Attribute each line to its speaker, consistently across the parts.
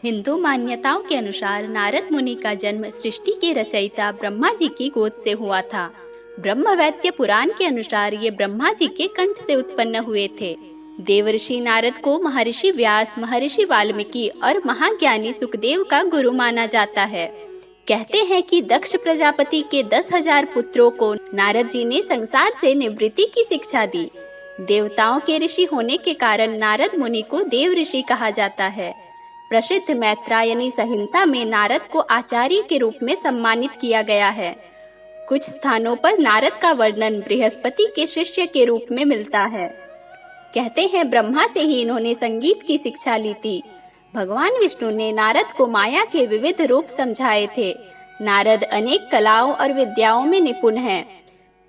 Speaker 1: हिंदू मान्यताओं के अनुसार नारद मुनि का जन्म सृष्टि के रचयिता ब्रह्मा जी की गोद से हुआ था। ब्रह्मवैत्य पुराण के अनुसार ये ब्रह्मा जी के कंठ से उत्पन्न हुए थे। देवर्षि नारद को महर्षि व्यास, महर्षि वाल्मीकि और महाज्ञानी सुखदेव का गुरु माना जाता है। कहते हैं कि दक्ष प्रजापति के 10,000 पुत्रों को नारद जी ने संसार से निवृत्ति की शिक्षा दी। देवताओं के ऋषि होने के कारण नारद मुनि को देव ऋषि कहा जाता है। प्रसिद्ध मैत्रायनी संहिता में नारद को आचार्य के रूप में सम्मानित किया गया है। कुछ स्थानों पर नारद का वर्णन बृहस्पति के शिष्य के रूप में मिलता है। कहते हैं ब्रह्मा से ही इन्होंने संगीत की शिक्षा ली थी। भगवान विष्णु ने नारद को माया के विविध रूप समझाए थे। नारद अनेक कलाओं और विद्याओं में निपुण हैं।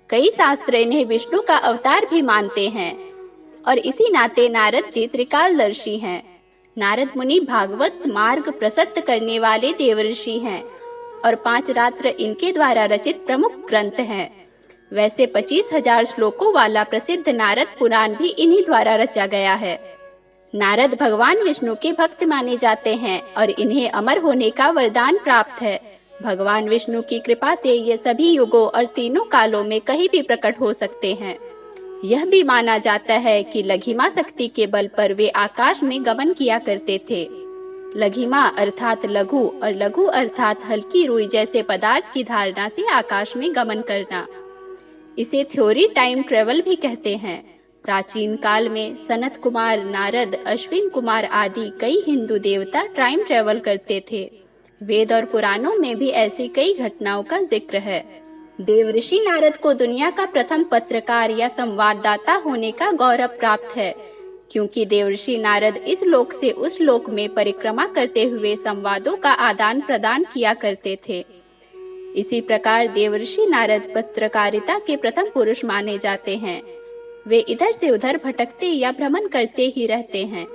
Speaker 1: कई शास्त्र इन्हें विष्णु का अवतार भी मानते हैं और इसी नाते नारद जी त्रिकालदर्शी हैं। नारद मुनि भागवत मार्ग प्रसिद्ध करने वाले देवर्षि हैं और 5 रात्र इनके द्वारा रचित प्रमुख ग्रंथ हैं। वैसे 25,000 श्लोकों वाला प्रसिद्ध नारद पुराण भी इन्हीं द्वारा रचा गया है। नारद भगवान विष्णु के भक्त माने जाते हैं और इन्हें अमर होने का वरदान प्राप्त है। भगवान विष्णु की कृपा से ये सभी युगों और तीनों कालों में कहीं भी प्रकट हो सकते हैं। यह भी माना जाता है कि लघिमा शक्ति के बल पर वे आकाश में गमन किया करते थे। लघिमा अर्थात लघु और लघु अर्थात हल्की रुई जैसे पदार्थ की धारणा से आकाश में गमन करना। इसे थ्योरी टाइम ट्रेवल भी कहते हैं। प्राचीन काल में सनत कुमार, नारद, अश्विन कुमार आदि कई हिंदू देवता टाइम ट्रेवल करते थे। वेद और पुराणों में भी ऐसी कई घटनाओं का जिक्र है। देवर्षि नारद को दुनिया का प्रथम पत्रकार या संवाददाता होने का गौरव प्राप्त है, क्योंकि देवर्षि नारद इस लोक से उस लोक में परिक्रमा करते हुए संवादों का आदान प्रदान किया करते थे। इसी प्रकार देवर्षि नारद पत्रकारिता के प्रथम पुरुष माने जाते हैं। वे इधर से उधर भटकते या भ्रमण करते ही रहते हैं।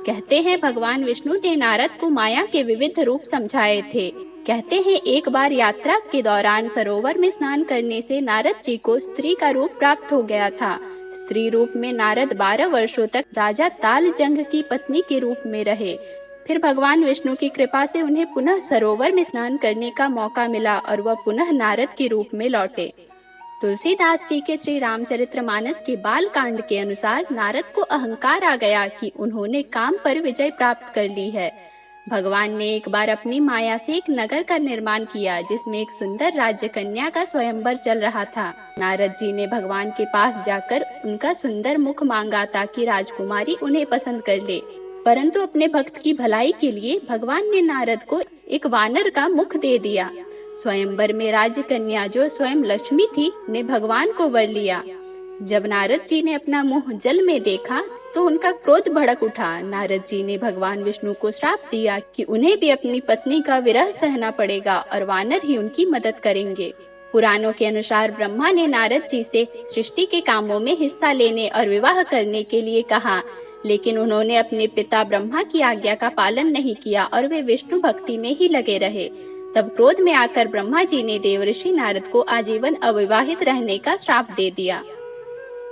Speaker 1: कहते हैं भगवान विष्णु ने नारद को माया के विविध रूप समझाए थे। कहते हैं एक बार यात्रा के दौरान सरोवर में स्नान करने से नारद जी को स्त्री का रूप प्राप्त हो गया था। स्त्री रूप में नारद 12 वर्षों तक राजा तालजंग की पत्नी के रूप में रहे। फिर भगवान विष्णु की कृपा से उन्हें पुनः सरोवर में स्नान करने का मौका मिला और वह पुनः नारद के रूप में लौटे। तुलसीदास जी के श्री रामचरितमानस के बाल कांड के अनुसार नारद को अहंकार आ गया कि उन्होंने काम पर विजय प्राप्त कर ली है। भगवान ने एक बार अपनी माया से एक नगर का निर्माण किया जिसमें एक सुंदर राज्य कन्या का स्वयंवर चल रहा था। नारद जी ने भगवान के पास जाकर उनका सुंदर मुख मांगा ताकि राजकुमारी उन्हें पसंद कर ले, परंतु अपने भक्त की भलाई के लिए भगवान ने नारद को एक वानर का मुख दे दिया। स्वयंवर में राज्य कन्या जो स्वयं लक्ष्मी थी ने भगवान को वर लिया। जब नारद जी ने अपना मुंह जल में देखा तो उनका क्रोध भड़क उठा। नारद जी ने भगवान विष्णु को श्राप दिया कि उन्हें भी अपनी पत्नी का विरह सहना पड़ेगा और वानर ही उनकी मदद करेंगे। पुराणों के अनुसार ब्रह्मा ने नारद जी से सृष्टि के कामों में हिस्सा लेने और विवाह करने के लिए कहा, लेकिन उन्होंने अपने पिता ब्रह्मा की आज्ञा का पालन नहीं किया और वे विष्णु भक्ति में ही लगे रहे। तब क्रोध में आकर ब्रह्मा जी ने देवर्षि नारद को आजीवन अविवाहित रहने का श्राप दे दिया।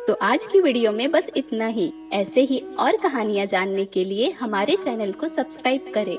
Speaker 1: तो आज की वीडियो में बस इतना ही। ऐसे ही और कहानियाँ जानने के लिए हमारे चैनल को सब्सक्राइब करें।